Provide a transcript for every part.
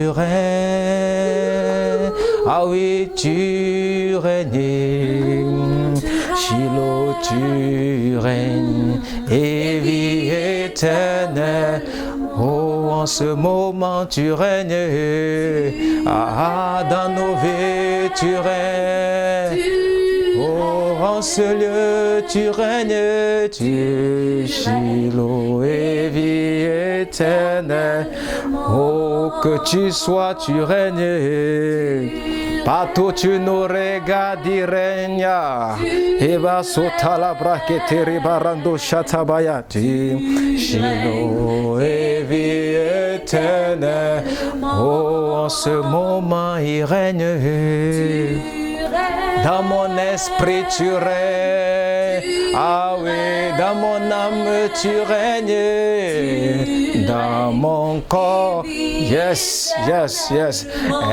règnes. Ah oui, tu règnes. Shiloh, tu règnes. Et vie éternelle. Oh, en ce moment tu règnes. Ah, dans nos vies tu règnes. Oh, en ce lieu tu règnes. Tu Shiloh et vie éternelle. Oh, que tu sois, tu règnes. Partout tu nous regardes, il règne. Eva sota la braquette, ribarando chatabayati. Shiloh et vie éternelle. Oh, en ce moment il règne. Dans mon esprit tu règnes. Ah oui, dans mon âme tu règnes. Dans mon corps, yes, yes, yes.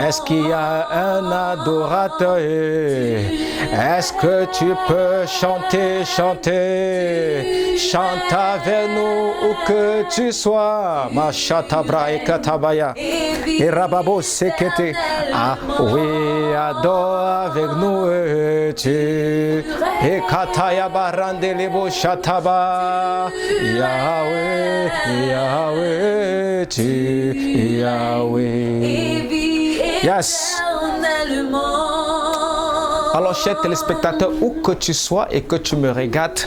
Est-ce qu'il y a un adorateur? Est-ce que tu peux chanter, chanter? Chante avec nous où que tu sois. Ma chatabra et katabaya. Et rababo sekete. Ah oui, adore avec nous. Tu et kataya barande lebo chataba. Yahweh, Yahweh, tu Yahweh. Yes. Alors, chers téléspectateurs, où que tu sois et que tu me regardes,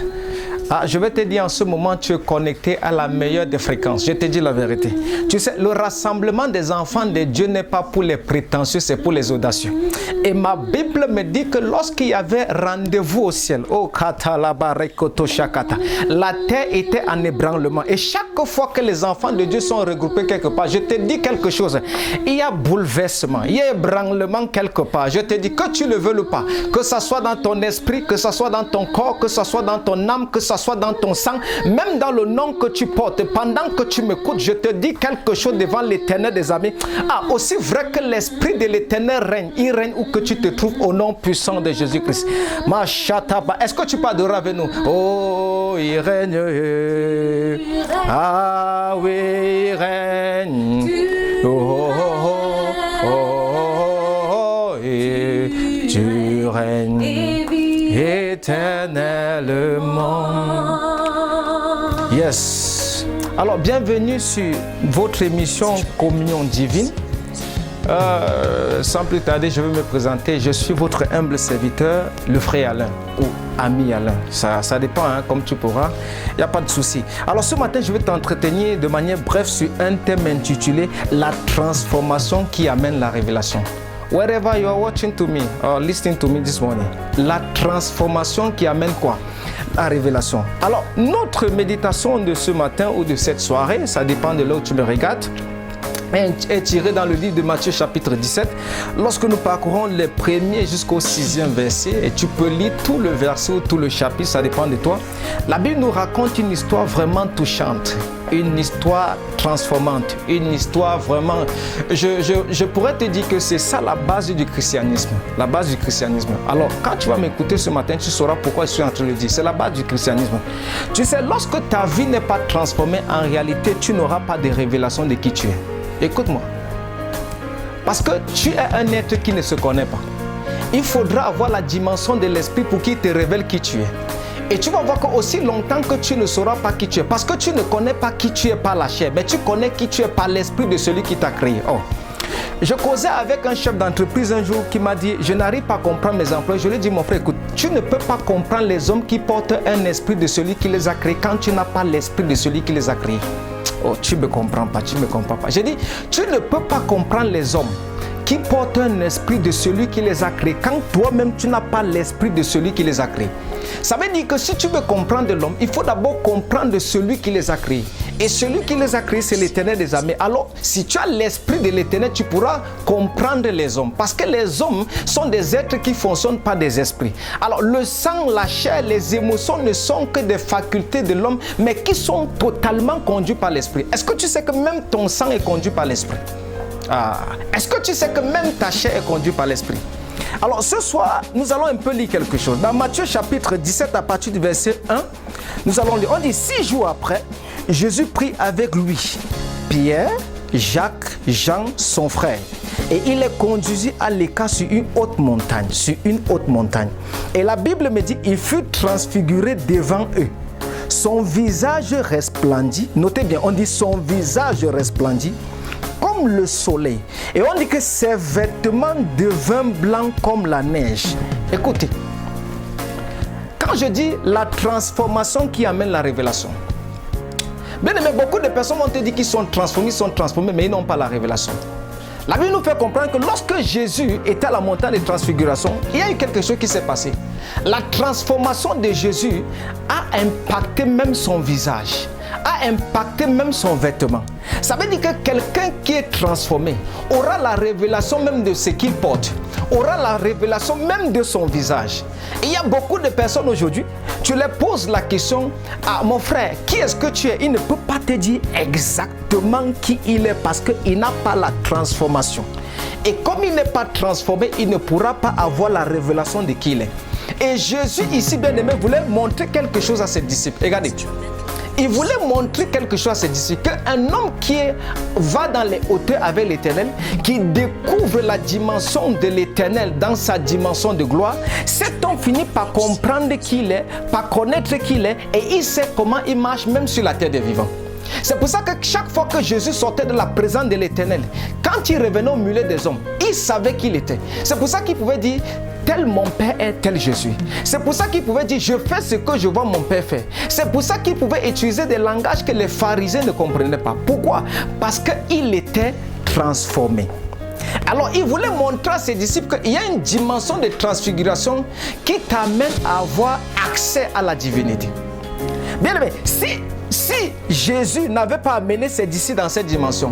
je vais te dire en ce moment, tu es connecté à la meilleure des fréquences. Je te dis la vérité. Tu sais, le rassemblement des enfants de Dieu n'est pas pour les prétentieux, c'est pour les audacieux. Et ma Bible me dit que lorsqu'il y avait rendez-vous au ciel, la terre était en ébranlement. Et chaque fois que les enfants de Dieu sont regroupés quelque part, je te dis quelque chose. Il y a bouleversement, il y a ébranlement quelque part. Je te dis que tu le veux ou pas, que ce soit dans ton esprit, que ce soit dans ton corps, que ce soit dans ton âme, que ce soit dans ton sang, même dans le nom que tu portes. Pendant que tu m'écoutes, je te dis quelque chose devant l'Éternel des amis. Aussi vrai que l'Esprit de l'Éternel règne, il règne où que tu te trouves au nom puissant de Jésus-Christ. Est-ce que tu peux adorer avec nous? Oh, il règne. Ah oui, il règne. Oh, oh, oh, oh, et tu règnes éternellement. Yes. Alors, bienvenue sur votre émission Communion Divine. Sans plus tarder, je vais me présenter. Je suis votre humble serviteur, le frère Alain ou ami Alain. Ça dépend, hein, comme tu pourras. Il n'y a pas de souci. Alors, ce matin, je vais t'entretenir de manière brève sur un thème intitulé « La transformation qui amène la révélation ». Wherever you are watching to me or listening to me this morning, la transformation qui amène quoi? La révélation. Alors, notre méditation de ce matin ou de cette soirée, ça dépend de là où tu me regardes, est tirée dans le livre de Matthieu chapitre 17. Lorsque nous parcourons les premiers jusqu'au 6e verset, et tu peux lire tout le verset ou tout le chapitre, ça dépend de toi. La Bible nous raconte une histoire vraiment touchante, une histoire transformante, une histoire vraiment... Je pourrais te dire que c'est ça la base du christianisme. La base du christianisme. Alors, quand tu vas m'écouter ce matin, tu sauras pourquoi je suis en train de le dire. C'est la base du christianisme. Tu sais, lorsque ta vie n'est pas transformée, en réalité, tu n'auras pas de révélation de qui tu es. Écoute-moi. Parce que tu es un être qui ne se connaît pas. Il faudra avoir la dimension de l'esprit pour qu'il te révèle qui tu es. Et tu vas voir qu'aussi longtemps que tu ne sauras pas qui tu es, parce que tu ne connais pas qui tu es par la chair, mais tu connais qui tu es par l'esprit de celui qui t'a créé. Oh. Je causais avec un chef d'entreprise un jour qui m'a dit, je n'arrive pas à comprendre mes employés. Je lui ai dit, mon frère, écoute, tu ne peux pas comprendre les hommes qui portent un esprit de celui qui les a créés quand tu n'as pas l'esprit de celui qui les a créés. Oh, tu ne me comprends pas, tu ne me comprends pas. J'ai dit, tu ne peux pas comprendre les hommes qui portent un esprit de celui qui les a créés quand toi-même tu n'as pas l'esprit de celui qui les a créés. Ça veut dire que si tu veux comprendre l'homme, il faut d'abord comprendre celui qui les a créés. Et celui qui les a créés, c'est l'Éternel des armées. Alors, si tu as l'esprit de l'Éternel, tu pourras comprendre les hommes. Parce que les hommes sont des êtres qui fonctionnent par des esprits. Alors, le sang, la chair, les émotions ne sont que des facultés de l'homme, mais qui sont totalement conduits par l'esprit. Est-ce que tu sais que même ton sang est conduit par l'esprit? Est-ce que tu sais que même ta chair est conduite par l'esprit? Alors ce soir, nous allons un peu lire quelque chose. Dans Matthieu chapitre 17, à partir du verset 1, nous allons lire. On dit 6 jours après, Jésus prit avec lui Pierre, Jacques, Jean, son frère. Et il les conduisit à l'écart sur une haute montagne. Et la Bible me dit, il fut transfiguré devant eux. Son visage resplendit. Notez bien, on dit son visage resplendit comme le soleil. Et on dit que ses vêtements devinrent blancs comme la neige. Écoutez, quand je dis la transformation qui amène la révélation, bien aimé, beaucoup de personnes vont te dire qu'ils sont transformés, mais ils n'ont pas la révélation. La Bible nous fait comprendre que lorsque Jésus était à la montagne de transfiguration, il y a eu quelque chose qui s'est passé. La transformation de Jésus a impacté même son visage, a impacté même son vêtement. Ça veut dire que quelqu'un qui est transformé aura la révélation même de ce qu'il porte, aura la révélation même de son visage. Et il y a beaucoup de personnes aujourd'hui, tu leur poses la question, ah mon frère, qui est-ce que tu es? Il ne peut pas te dire exactement qui il est parce qu'il n'a pas la transformation. Et comme il n'est pas transformé, il ne pourra pas avoir la révélation de qui il est. Et Jésus ici, bien aimé, voulait montrer quelque chose à ses disciples. Regardez. Il voulait montrer quelque chose à ses disciples, qu'un homme qui va dans les hauteurs avec l'Éternel, qui découvre la dimension de l'Éternel dans sa dimension de gloire, cet homme finit par comprendre qui il est, par connaître qui il est, et il sait comment il marche même sur la terre des vivants. C'est pour ça que chaque fois que Jésus sortait de la présence de l'Éternel, quand il revenait au milieu des hommes, il savait qui il était. C'est pour ça qu'il pouvait dire, tel mon Père est, tel je suis. C'est pour ça qu'il pouvait dire, je fais ce que je vois mon Père faire. C'est pour ça qu'il pouvait utiliser des langages que les pharisiens ne comprenaient pas. Pourquoi? Parce qu'il était transformé. Alors, il voulait montrer à ses disciples qu'il y a une dimension de transfiguration qui t'amène à avoir accès à la divinité. Bien aimé, si Jésus n'avait pas amené ses disciples dans cette dimension,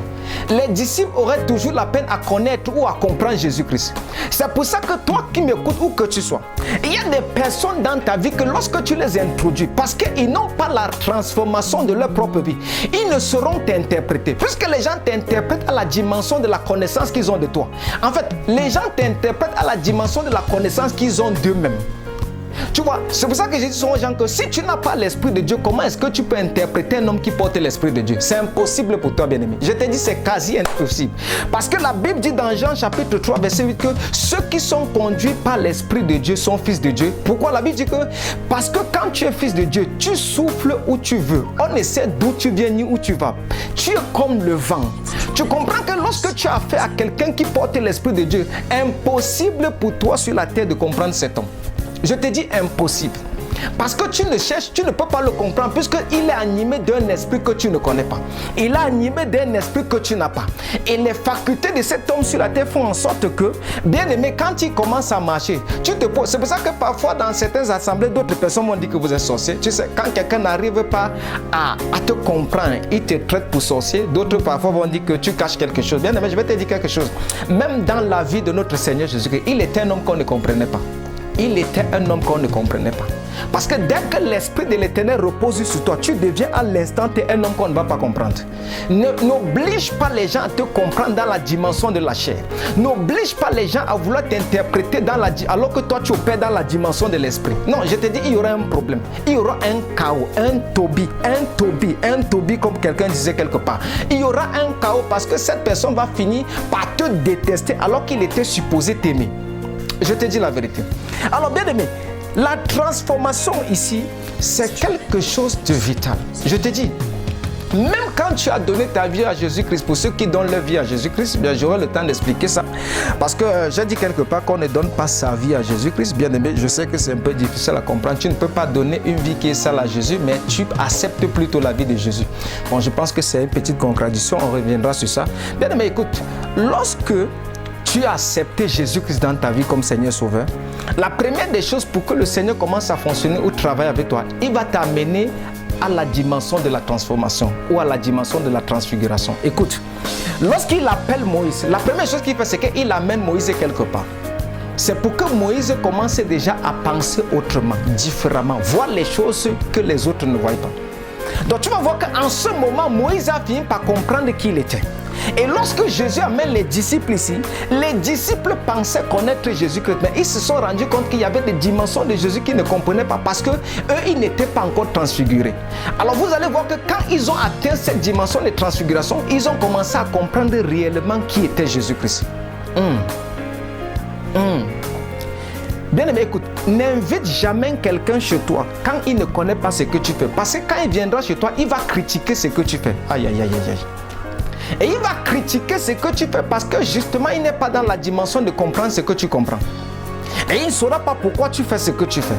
les disciples auraient toujours la peine à connaître ou à comprendre Jésus-Christ. C'est pour ça que toi qui m'écoutes, où que tu sois, il y a des personnes dans ta vie que lorsque tu les introduis, parce qu'ils n'ont pas la transformation de leur propre vie, ils ne sauront t'interpréter. Puisque les gens t'interprètent à la dimension de la connaissance qu'ils ont de toi. En fait, les gens t'interprètent à la dimension de la connaissance qu'ils ont d'eux-mêmes. Tu vois, c'est pour ça que j'ai dit aux gens que si tu n'as pas l'Esprit de Dieu, comment est-ce que tu peux interpréter un homme qui porte l'Esprit de Dieu? C'est impossible pour toi, bien-aimé. Je te dis, c'est quasi impossible. Parce que la Bible dit dans Jean chapitre 3, verset 8 que ceux qui sont conduits par l'Esprit de Dieu sont fils de Dieu. Pourquoi? La Bible dit que parce que quand tu es fils de Dieu, tu souffles où tu veux. On ne sait d'où tu viens ni où tu vas. Tu es comme le vent. Tu comprends que lorsque tu as affaire à quelqu'un qui porte l'Esprit de Dieu, impossible pour toi sur la terre de comprendre cet homme. Je te dis impossible. Parce que tu le cherches, tu ne peux pas le comprendre puisqu'il est animé d'un esprit que tu ne connais pas. Il est animé d'un esprit que tu n'as pas. Et les facultés de cet homme sur la terre font en sorte que, bien aimé, quand il commence à marcher, tu te poses. C'est pour ça que parfois dans certaines assemblées, d'autres personnes vont dire que vous êtes sorcier. Tu sais, quand quelqu'un n'arrive pas à te comprendre, il te traite pour sorcier. D'autres parfois vont dire que tu caches quelque chose. Bien aimé, je vais te dire quelque chose. Même dans la vie de notre Seigneur Jésus-Christ, il était un homme qu'on ne comprenait pas. Il était un homme qu'on ne comprenait pas. Parce que dès que l'Esprit de l'Éternel repose sur toi, tu deviens à l'instant un homme qu'on ne va pas comprendre. N'oblige pas les gens à te comprendre dans la dimension de la chair. N'oblige pas les gens à vouloir t'interpréter alors que toi tu opères dans la dimension de l'Esprit. Non, je te dis, il y aura un problème. Il y aura un chaos, un tobi comme quelqu'un disait quelque part. Il y aura un chaos parce que cette personne va finir par te détester alors qu'il était supposé t'aimer. Je te dis la vérité. Alors bien aimé, la transformation ici, c'est quelque chose de vital. Je te dis, même quand tu as donné ta vie à Jésus-Christ, pour ceux qui donnent leur vie à Jésus-Christ, bien j'aurai le temps d'expliquer ça. Parce que j'ai dit quelque part qu'on ne donne pas sa vie à Jésus-Christ. Bien aimé, je sais que c'est un peu difficile à comprendre. Tu ne peux pas donner une vie qui est sale à Jésus, mais tu acceptes plutôt la vie de Jésus. Bon, je pense que c'est une petite contradiction, on reviendra sur ça. Bien aimé, écoute, lorsque tu as accepté Jésus-Christ dans ta vie comme Seigneur Sauveur, la première des choses pour que le Seigneur commence à fonctionner ou travailler avec toi, il va t'amener à la dimension de la transformation ou à la dimension de la transfiguration. Écoute, lorsqu'il appelle Moïse, la première chose qu'il fait, c'est qu'il amène Moïse quelque part. C'est pour que Moïse commence déjà à penser autrement, différemment, voir les choses que les autres ne voient pas. Donc tu vas voir qu'en ce moment, Moïse a fini par comprendre qui il était. Et lorsque Jésus amène les disciples ici, les disciples pensaient connaître Jésus-Christ, mais ils se sont rendus compte qu'il y avait des dimensions de Jésus qu'ils ne comprenaient pas parce que eux, ils n'étaient pas encore transfigurés. Alors vous allez voir que quand ils ont atteint cette dimension de transfiguration, ils ont commencé à comprendre réellement qui était Jésus-Christ. Bien aimé, écoute, n'invite jamais quelqu'un chez toi quand il ne connaît pas ce que tu fais. Parce que quand il viendra chez toi, il va critiquer ce que tu fais. Aïe, aïe, aïe, aïe. Et il va critiquer ce que tu fais parce que justement, il n'est pas dans la dimension de comprendre ce que tu comprends. Et il ne saura pas pourquoi tu fais ce que tu fais.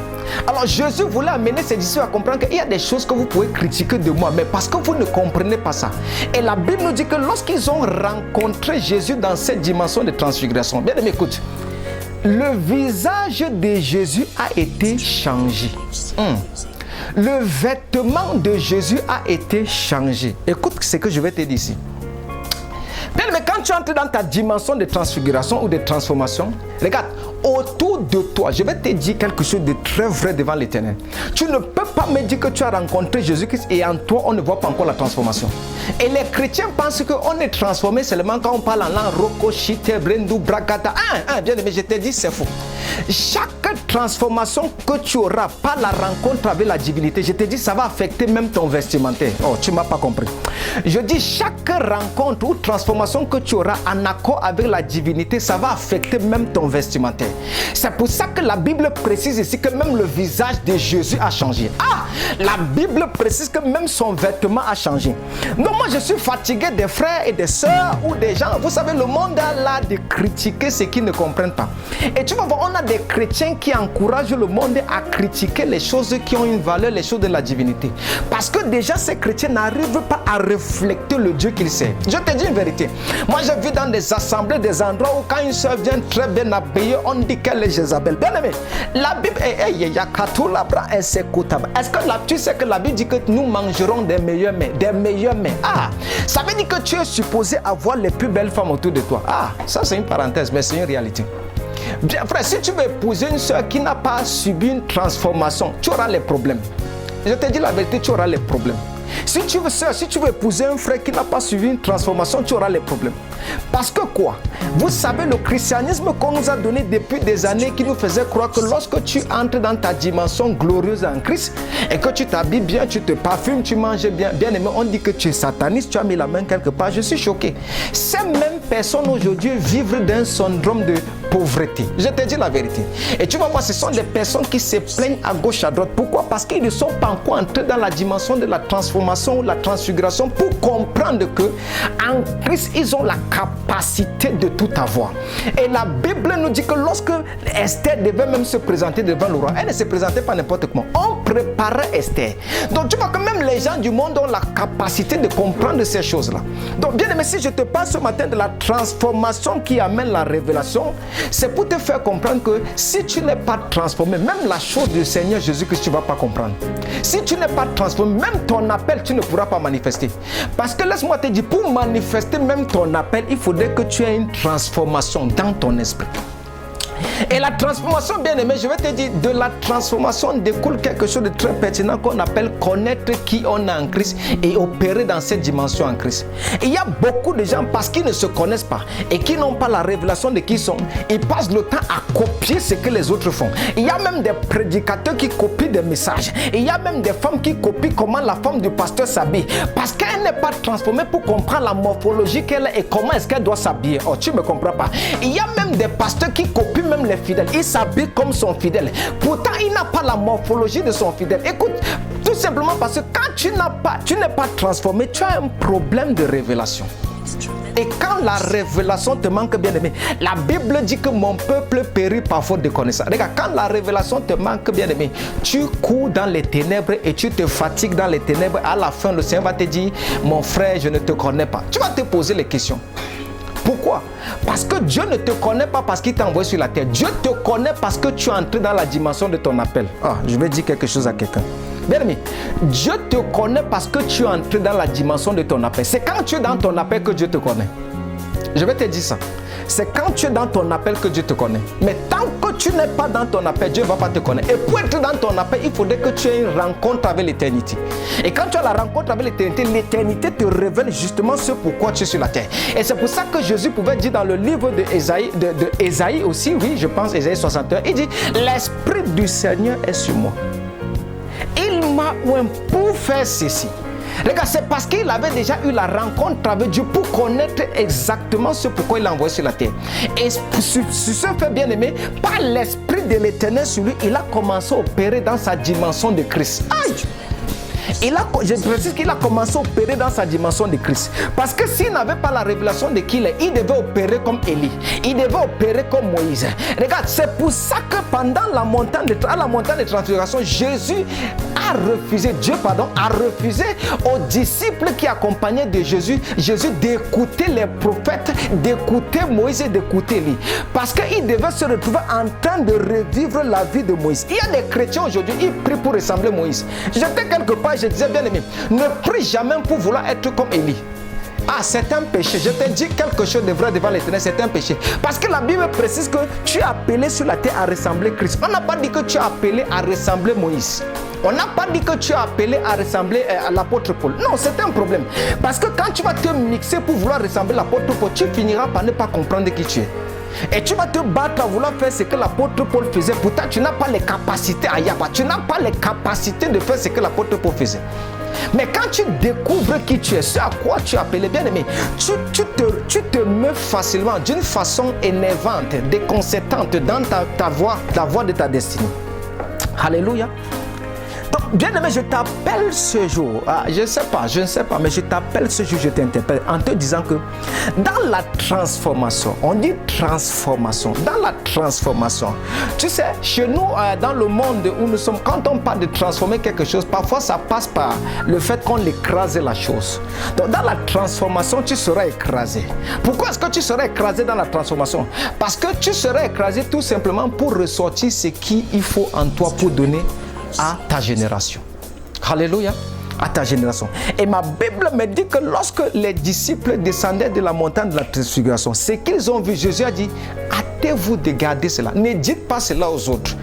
Alors Jésus voulait amener ses disciples à comprendre qu'il y a des choses que vous pouvez critiquer de moi, mais parce que vous ne comprenez pas ça. Et la Bible nous dit que lorsqu'ils ont rencontré Jésus dans cette dimension de transfiguration, bien aimé, écoute, le visage de Jésus a été changé. Le vêtement de Jésus a été changé. Écoute ce que je vais te dire ici. Bien, mais quand tu entres dans ta dimension de transfiguration ou de transformation, regarde, autour de toi, je vais te dire quelque chose de très vrai devant l'Éternel. Tu ne peux pas me dire que tu as rencontré Jésus-Christ et en toi, on ne voit pas encore la transformation. Et les chrétiens pensent qu'on est transformé seulement quand on parle en langue, roko, shite, brendu, bragata. Bien aimé, je te dis, c'est faux. Chaque transformation que tu auras par la rencontre avec la divinité, je te dis, ça va affecter même ton vestimentaire. Oh, tu ne m'as pas compris. Je dis, chaque rencontre ou transformation que tu auras en accord avec la divinité, ça va affecter même ton vestimentaire. C'est pour ça que la Bible précise ici que même le visage de Jésus a changé. La Bible précise que même son vêtement a changé. Non, moi je suis fatigué des frères et des sœurs ou des gens. Vous savez, le monde a l'art de critiquer ceux qui ne comprennent pas. Et tu vas voir, on a des chrétiens qui encouragent le monde à critiquer les choses qui ont une valeur, les choses de la divinité. Parce que déjà ces chrétiens n'arrivent pas à refléter le Dieu qu'ils servent. Je te dis une vérité. Moi j'ai vu dans des assemblées, des endroits où quand une sœur vient très bien habillée, on dit qu'elle est Jézabel. Bien aimé, la Bible est est-ce que tu sais que la Bible dit que nous mangerons des meilleurs mets, ça veut dire que tu es supposé avoir les plus belles femmes autour de toi. Ça c'est une parenthèse, mais c'est une réalité. Bien frère, si tu veux épouser une soeur qui n'a pas subi une transformation, tu auras les problèmes. Je te dis la vérité, tu auras les problèmes. Si tu veux épouser un frère qui n'a pas suivi une transformation, tu auras les problèmes. Parce que quoi? Vous savez, le christianisme qu'on nous a donné depuis des années qui nous faisait croire que lorsque tu entres dans ta dimension glorieuse en Christ et que tu t'habilles bien, tu te parfumes, tu manges bien, bien aimé, on dit que tu es sataniste, tu as mis la main quelque part. Je suis choqué. Ces mêmes personnes aujourd'hui vivent d'un syndrome de pauvreté. Je te dis la vérité. Et tu vas voir, ce sont des personnes qui se plaignent à gauche, à droite. Pourquoi? Parce qu'ils ne sont pas encore entrés dans la dimension de la transformation ou la transfiguration pour comprendre que en Christ, ils ont la capacité de tout avoir. Et la Bible nous dit que lorsque Esther devait même se présenter devant le roi, elle ne se présentait pas n'importe comment. On préparait Esther. Donc tu vois que même les gens du monde ont la capacité de comprendre ces choses-là. Donc bien aimé, si je te parle ce matin de la transformation qui amène la révélation, c'est pour te faire comprendre que si tu n'es pas transformé, même la chose du Seigneur Jésus-Christ, tu ne vas pas comprendre. Si tu n'es pas transformé, même ton appel, tu ne pourras pas manifester. Parce que laisse-moi te dire, pour manifester même ton appel, il faudrait que tu aies une transformation dans ton esprit. Et la transformation, bien aimé, je vais te dire, de la transformation découle quelque chose de très pertinent qu'on appelle connaître qui on est en Christ et opérer dans cette dimension en Christ. Et il y a beaucoup de gens, parce qu'ils ne se connaissent pas et qui n'ont pas la révélation de qui ils sont, ils passent le temps à copier ce que les autres font. Il y a même des prédicateurs qui copient des messages. Et il y a même des femmes qui copient comment la femme du pasteur s'habille. Parce qu'elle n'est pas transformée pour comprendre la morphologie qu'elle est et comment est-ce qu'elle doit s'habiller. Oh, tu ne me comprends pas. Il y a même des pasteurs qui copient même les fidèles. Il s'habille comme son fidèle. Pourtant, il n'a pas la morphologie de son fidèle. Écoute, tout simplement parce que quand tu n'es pas transformé, tu as un problème de révélation. Et quand la révélation te manque, bien aimé, la Bible dit que mon peuple périt par faute de connaissance. Regarde, quand la révélation te manque, bien aimé, tu cours dans les ténèbres et tu te fatigues dans les ténèbres. À la fin, le Seigneur va te dire, mon frère, je ne te connais pas. Tu vas te poser les questions. Pourquoi? Parce que Dieu ne te connaît pas parce qu'il t'a envoyé sur la terre. Dieu te connaît parce que tu es entré dans la dimension de ton appel. Je vais dire quelque chose à quelqu'un. Bien aimé, Dieu te connaît parce que tu es entré dans la dimension de ton appel. C'est quand tu es dans ton appel que Dieu te connaît. Je vais te dire ça. C'est quand tu es dans ton appel que Dieu te connaît. Mais tant que tu n'es pas dans ton appel, Dieu ne va pas te connaître. Et pour être dans ton appel, il faudrait que tu aies une rencontre avec l'éternité. Et quand tu as la rencontre avec l'éternité te révèle justement ce pourquoi tu es sur la terre. Et c'est pour ça que Jésus pouvait dire dans le livre de Ésaïe aussi, oui, je pense, Ésaïe 61, il dit, l'Esprit du Seigneur est sur moi. Il m'a oint pour faire ceci. Regarde, c'est parce qu'il avait déjà eu la rencontre avec Dieu pour connaître exactement ce pourquoi il l'a envoyé sur la terre. Et sur ce fait bien aimé, par l'Esprit de l'Éternel sur lui, il a commencé à opérer dans sa dimension de Christ. Aïe! Je précise qu'il a commencé à opérer dans sa dimension de Christ. Parce que s'il n'avait pas la révélation de qui il est, il devait opérer comme Élie. Il devait opérer comme Moïse. Regarde, c'est pour ça que pendant la montagne de transfiguration, Dieu a refusé aux disciples qui accompagnaient de Jésus d'écouter les prophètes, d'écouter Moïse et d'écouter Élie. Parce qu'il devait se retrouver en train de revivre la vie de Moïse. Il y a des chrétiens aujourd'hui, ils prient pour ressembler à Moïse. J'étais quelque part, je disais, bien aimé, ne prie jamais pour vouloir être comme Élie. Ah, c'est un péché. Je te dis quelque chose de vrai devant l'Éternel, c'est un péché. Parce que la Bible précise que tu es appelé sur la terre à ressembler Christ. On n'a pas dit que tu es appelé à ressembler Moïse. On n'a pas dit que tu es appelé à ressembler à l'apôtre Paul. Non, c'est un problème. Parce que quand tu vas te mixer pour vouloir ressembler à l'apôtre Paul, tu finiras par ne pas comprendre qui tu es. Et tu vas te battre à vouloir faire ce que l'apôtre Paul faisait. Pourtant, tu n'as pas les capacités à Yaba. Tu n'as pas les capacités de faire ce que l'apôtre Paul faisait. Mais quand tu découvres qui tu es, ce à quoi tu es appelé, bien aimé, tu te mets facilement, d'une façon énervante, déconcertante dans ta voie de ta destinée. Alléluia. Donc, bien aimé, je t'appelle ce jour, je ne sais pas, mais je t'appelle ce jour, je t'interpelle en te disant que dans la transformation, on dit transformation, dans la transformation, tu sais, chez nous, dans le monde où nous sommes, quand on parle de transformer quelque chose, parfois ça passe par le fait qu'on écrase la chose. Donc, dans la transformation, tu seras écrasé. Pourquoi est-ce que tu seras écrasé dans la transformation? Parce que tu seras écrasé tout simplement pour ressortir ce qu'il faut en toi pour donner à ta génération. Alléluia. À ta génération. Et ma Bible me dit que lorsque les disciples descendaient de la montagne de la transfiguration, ce qu'ils ont vu, Jésus a dit, hâtez-vous de garder cela. Ne dites pas cela aux autres.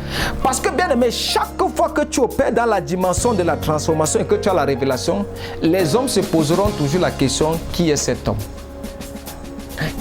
Parce que bien aimé, chaque fois que tu opères dans la dimension de la transformation et que tu as la révélation, les hommes se poseront toujours la question, qui est cet homme?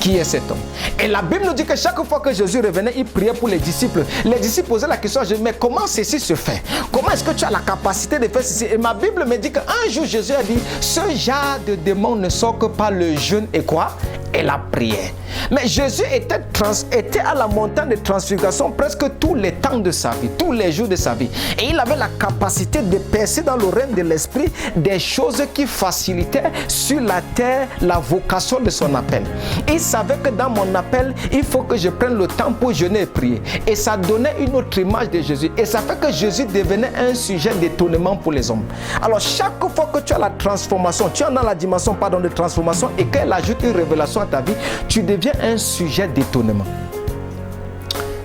Qui est cet homme? Et la Bible nous dit que chaque fois que Jésus revenait, il priait pour les disciples. Les disciples posaient la question à Jésus, mais comment ceci se fait? Comment est-ce que tu as la capacité de faire ceci? Et ma Bible me dit qu'un jour Jésus a dit, ce genre de démon ne sort que par le jeûne et quoi? Et la prière. Mais Jésus était à la montagne de transfiguration presque tous les temps de sa vie, tous les jours de sa vie. Et il avait la capacité de percer dans le règne de l'esprit des choses qui facilitaient sur la terre la vocation de son appel. Il savait que dans mon appel, il faut que je prenne le temps pour jeûner et prier. Et ça donnait une autre image de Jésus. Et ça fait que Jésus devenait un sujet d'étonnement pour les hommes. Alors chaque fois que tu as la transformation, tu es dans la dimension de transformation et qu'elle ajoute une révélation à ta vie, tu deviens un sujet d'étonnement.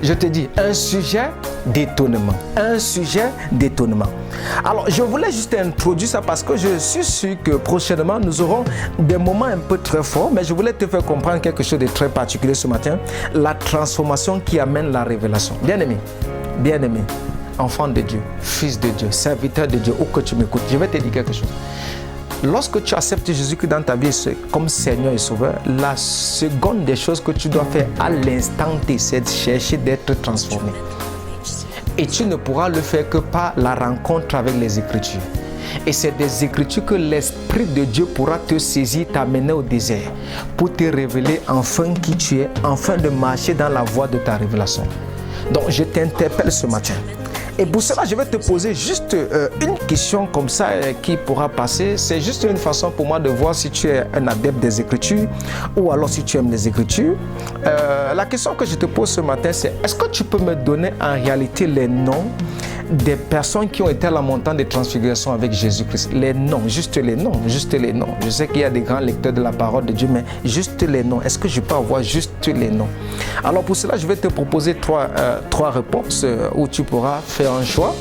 Je te dis, un sujet d'étonnement. Un sujet d'étonnement. Alors, je voulais juste introduire ça parce que je suis sûr que prochainement, nous aurons des moments un peu très forts, mais je voulais te faire comprendre quelque chose de très particulier ce matin. La transformation qui amène la révélation. Bien-aimé, enfant de Dieu, fils de Dieu, serviteur de Dieu, où que tu m'écoutes, je vais te dire quelque chose. Lorsque tu acceptes Jésus-Christ dans ta vie comme Seigneur et Sauveur, la seconde des choses que tu dois faire à l'instant T, c'est de chercher d'être transformé. Et tu ne pourras le faire que par la rencontre avec les Écritures. Et c'est des Écritures que l'Esprit de Dieu pourra te saisir, t'amener au désert pour te révéler enfin qui tu es, afin de marcher dans la voie de ta révélation. Donc je t'interpelle ce matin. Et pour cela, je vais te poser juste une question comme ça qui pourra passer. C'est juste une façon pour moi de voir si tu es un adepte des Écritures ou alors si tu aimes les Écritures. La question que je te pose ce matin, c'est est-ce que tu peux me donner en réalité les noms des personnes qui ont été à la montagne de transfiguration avec Jésus-Christ? Les noms, juste les noms, juste les noms. Je sais qu'il y a des grands lecteurs de la parole de Dieu, mais juste les noms. Est-ce que je peux avoir juste les noms? Alors pour cela, je vais te proposer trois réponses où tu pourras faire un choix.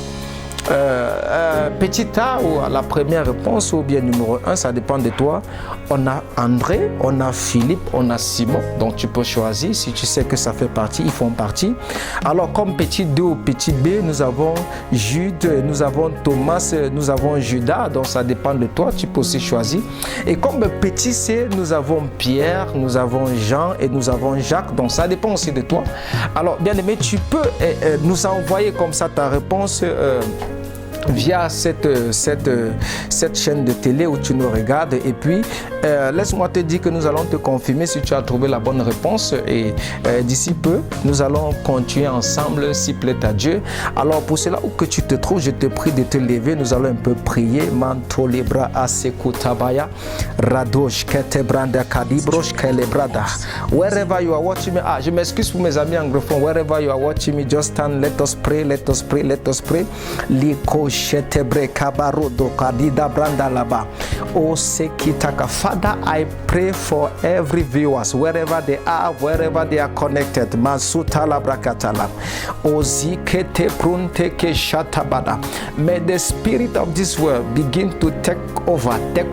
petit A ou à la première réponse ou bien numéro 1, ça dépend de toi. On a André, on a Philippe, on a Simon. Donc tu peux choisir si tu sais que ça fait partie, ils font partie. Alors comme petit D ou petit B, nous avons Jude, nous avons Thomas, nous avons Judas. Donc ça dépend de toi, tu peux aussi choisir. Et comme petit C, nous avons Pierre, nous avons Jean et nous avons Jacques. Donc ça dépend aussi de toi. Alors bien aimé, tu peux nous envoyer comme ça ta réponse via cette chaîne de télé où tu nous regardes. Et puis laisse-moi te dire que nous allons te confirmer si tu as trouvé la bonne réponse, et d'ici peu nous allons continuer ensemble s'il plaît à Dieu. Alors pour cela, où que tu te trouves, je te prie de te lever, nous allons un peu prier. Manto libra asekutabaya radosh ketebranda kadibrosh kelebrada. Wherever you are watching me, je m'excuse pour mes amis anglophones, wherever you are watching me, just stand, let us pray, let us pray, let us pray. Liko shetebre kabarodo kadida branda laba. O sekitaka. Father, I pray for every viewers, wherever they are connected. Masuta labrakatala. Ozikete prunte ke shatabada. May the spirit of this world begin to take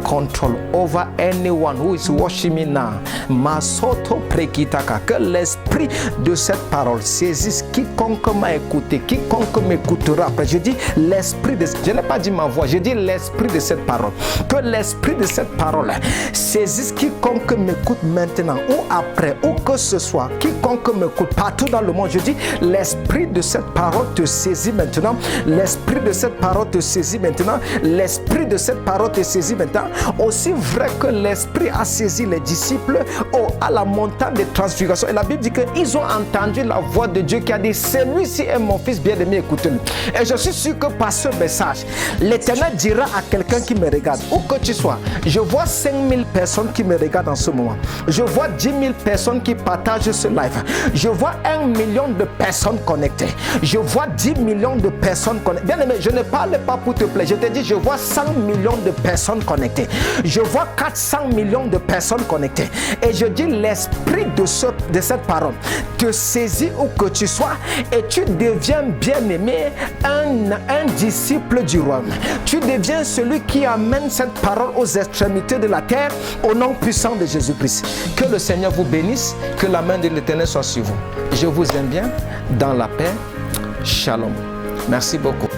control over anyone who is watching me now. Masoto prekitaka. Que l'esprit de cette parole saisisse quiconque m'a écouté, quiconque m'écoutera. Après, je dis l'esprit de, je n'ai pas dit ma voix, je dis l'esprit de cette parole. Que l'esprit de cette parole saisisse quiconque m'écoute maintenant ou après, ou que ce soit, quiconque m'écoute partout dans le monde. Je dis l'esprit de cette parole te saisit maintenant. L'esprit de cette parole te saisit maintenant. L'esprit de cette parole te saisit maintenant. Aussi vrai que l'esprit a saisi les disciples à la montagne de transfiguration. Et la Bible dit qu'ils ont entendu la voix de Dieu qui a dit: celui-ci est mon fils bien-aimé, écoutez-le. Et je suis sûr que par ce message, l'Éternel dira à quelqu'un qui me regarde, où que tu sois, je vois 5000 personnes qui me regardent en ce moment. Je vois 10 000 personnes qui partagent ce live. Je vois 1 million de personnes connectées. Je vois 10 millions de personnes connectées. Bien aimé, je ne parle pas pour te plaire. Je te dis, je vois 100 millions de personnes connectées. Je vois 400 millions de personnes connectées. Et je dis, l'esprit de cette parole te saisit où que tu sois et tu deviens bien-aimé, un disciple du roi. Tu deviens celui qui amène cette parole aux extrémités de la terre au nom puissant de Jésus-Christ. Que le Seigneur vous bénisse, que la main de l'Éternel soit sur vous. Je vous aime bien, dans la paix. Shalom. Merci beaucoup.